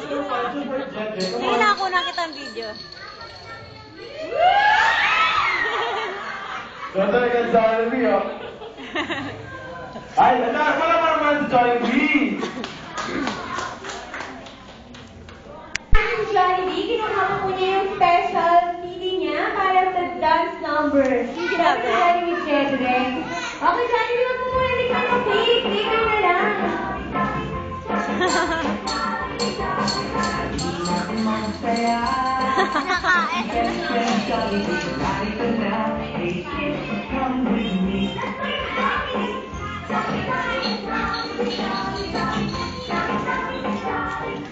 Sige na, kunan kita ang video. Ganda na ka Jollibee, oh. Ay, wala pa naman sa Jollibee. Jollibee, kinuha ko niya yung special CD niya para sa dance number. Grabe. Jollibee Chedren. Okay, Jollibee, wag mo muna di ka mag-take. Take na lang.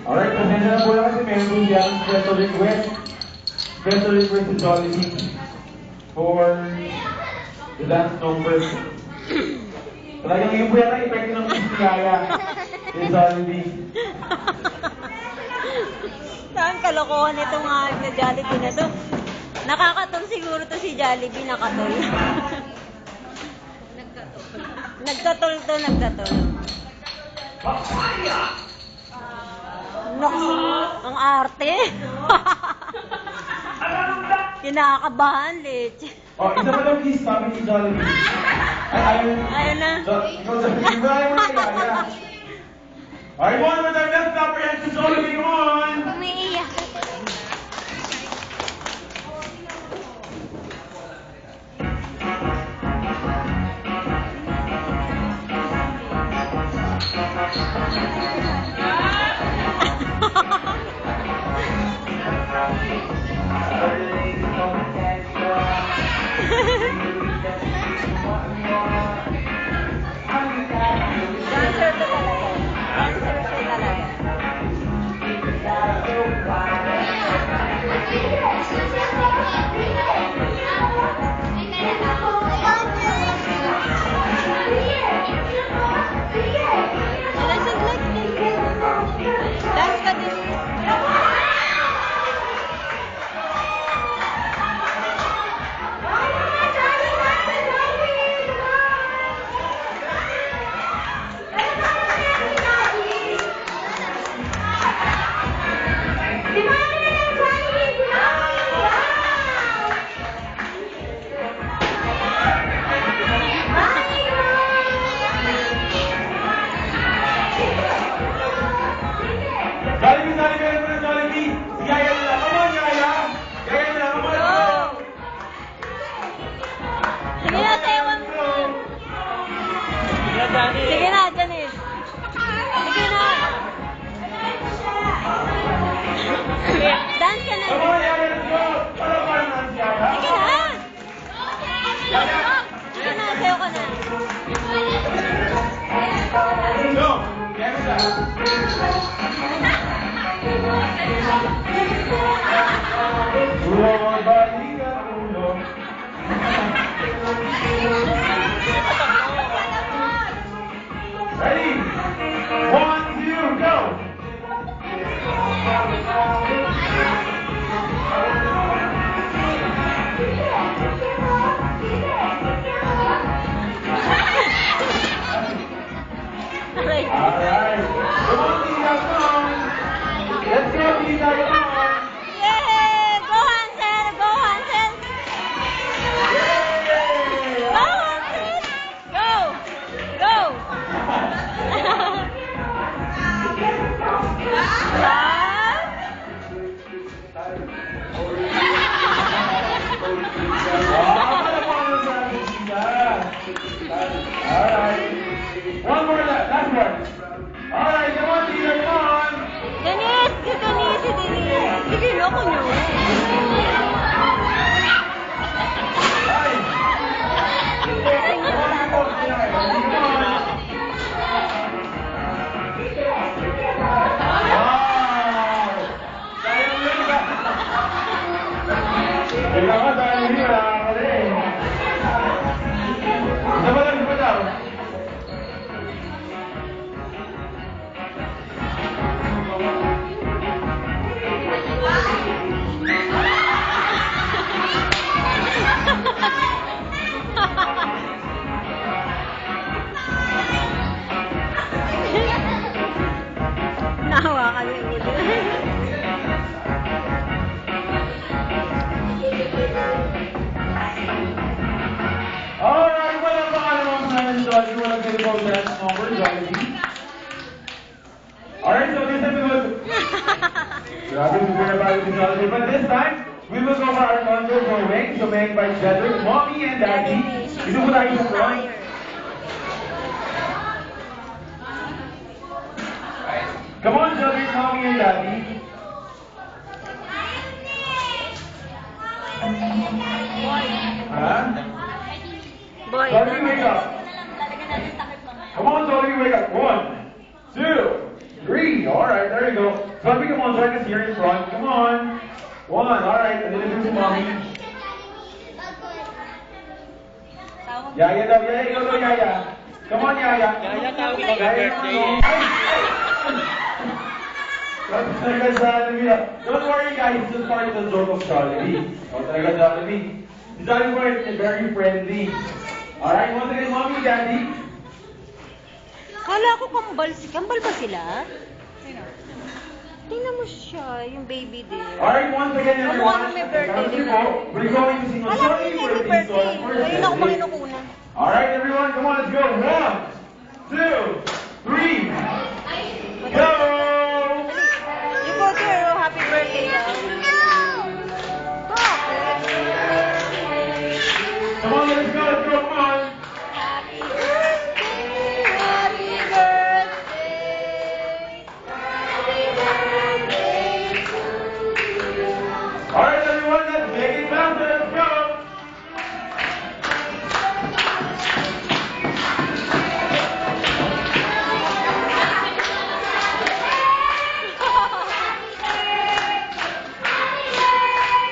Alright, pasensya na po lang kasi meron po dyan special request. Special request to Jollibee for the dance numbers. Talagang yun po yan ang epekto ng Kaya kay Jollibee. Saan kalokohan itong nga sa Jollibee na to? Nakakatol siguro to si Jollibee, nakatol. Nagkatol to, nagkatol. Naku, ang arte. Kinakabahan, Lich. Oh, isa pa daw kiss, sabi ni Jollibee. Ay, Ayun na. Ikaw sabi ni Jollibee mo na Kaya. Alright, one more time, let's clap your hands to Jollibee, come on! Umiiyak. Dancer to talaga. Dancer to talaga. Dance ka din. Jollibee, Jollibee, ano na Jollibee? Si Yaya na lang, come on Yaya! Yaya na lang, come on! Sige na, Tewan. Sige na, Janice. Sige na. Dance ka na. Come on Yaya, let's go! Ano pa naman si Yaya? Sige na. Sige na, sayo ka na. Go! Yaya na lang. Bumabalik ang ulo. Ready? 1, 2, go! Aray. Alright. Come on, Tita, come on. Let's go, Tita, come on. Grabe, super na bago si Jollibee. But this time, we will go for our contest drawing. So may invite Jedrick, Mommy, and Daddy. Dito po tayo sa front. Come on, Jedrick, Mommy, and Daddy. Huh? Boy, Jollibee, wake up. Come on, Jollibee, wake up. 1, 2, 3. All right, there you go. Jollibee, come on, join us here in front. Come on. 1, all right. And then introduce Mommy. Yaya daw, Yaya, ikaw daw, Yaya. Come on, Yaya. Yaya, tawag mo Yaya, birthday. Don't worry, guys. It's just part of the joke of Jollibee. O talaga, Jollibee. Si Jollibee is very friendly. Alright, once again, Mommy, Daddy. Kala ko kambal ba sila? Tingnan mo siya, yung baby din. Alright, once again, everyone. Ano may birthday din po, we're going to sing a Kala ko sorry yung birthday birthday. song for Ngayon ako Jedrick. makinukunan. Alright, everyone, come on, let's go. 1, 2, 3. Go! You go there, oh, happy birthday daw. Bakit? Come on, let's go, come on. Happy birthday, happy birthday, happy birthday to you. Alright, everyone, let's make it faster, let's go.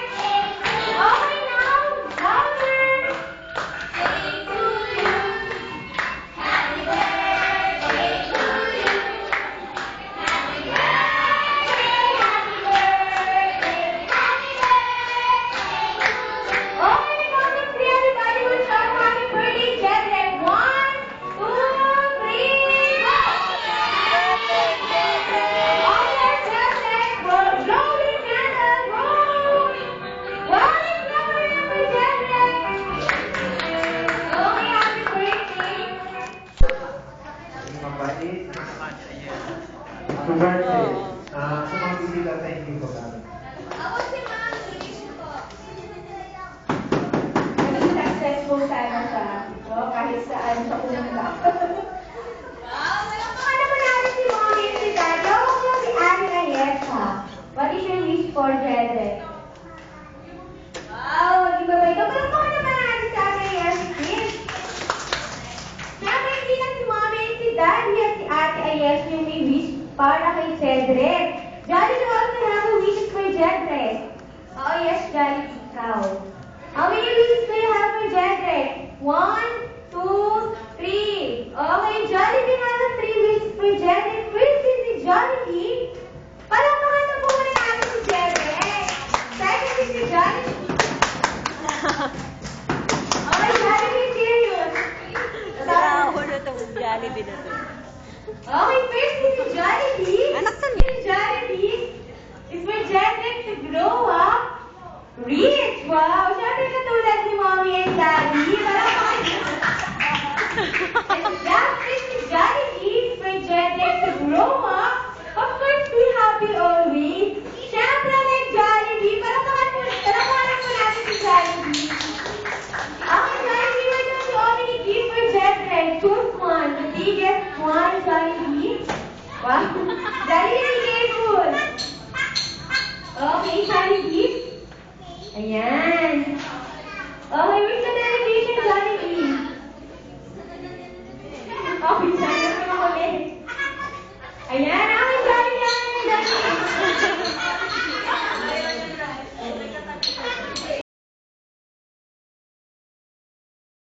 Okay, now, louder. Okay, count of three, everybody will shout happy birthday, Jedrick. 1, 2, 3. All your Jedrick, blow your candle, blow. Wow, it's flowering for Jedrick. Okay, happy birthday. Mabait. Happy birthday. Sa mga bisita sa hindi ko namin. Ako si Mami. Naging successful sana siya. No? Kahit saan sa una. Ano ba natin si Mommy and si Daddy? Ako ko si Ate Ayesa. What is your wish for Jedrick? Wow, mag-ibabay ka. Pero baka naman natin si Ate Ayesa, please. Siyempre, hindi lang si Mommy and si Daddy at si Ate Ayesa yung may wish para kay Jedrick. Jollibee also have a wish for Jedrick. Oh yes, Jollibee, ikaw. How many wishes do you have for Jedrick? 1, 2, 3. Okay, Jollibee has a 3 wishes for Jedrick. First is si Jollibee. Palamahan na po muna natin si Jedrick. Second is si Jollibee. Okay, Jollibee, serious. Nakakahulo tong Jollibee na to. Okay, first is si Jollibee. Anak ka Si Jollibee is for Jedrick to grow up rich. Wow! Siyempre katulad ni Mommy and Daddy. Parang and last is si Jollibee is for Jedrick to grow up. Of course, be happy always. Siyempre like Jollibee. Parang mo natin si Jollibee. Okay, Jollibee, we're going to open a gift for Jedrick. Choose one. The biggest one, Jollibee. Wow. Jollibee, be careful. Okay, Jollibee. Ayan. Okay, where's the delegation, Jollibee? Okay, sana naman ulit. Ayan.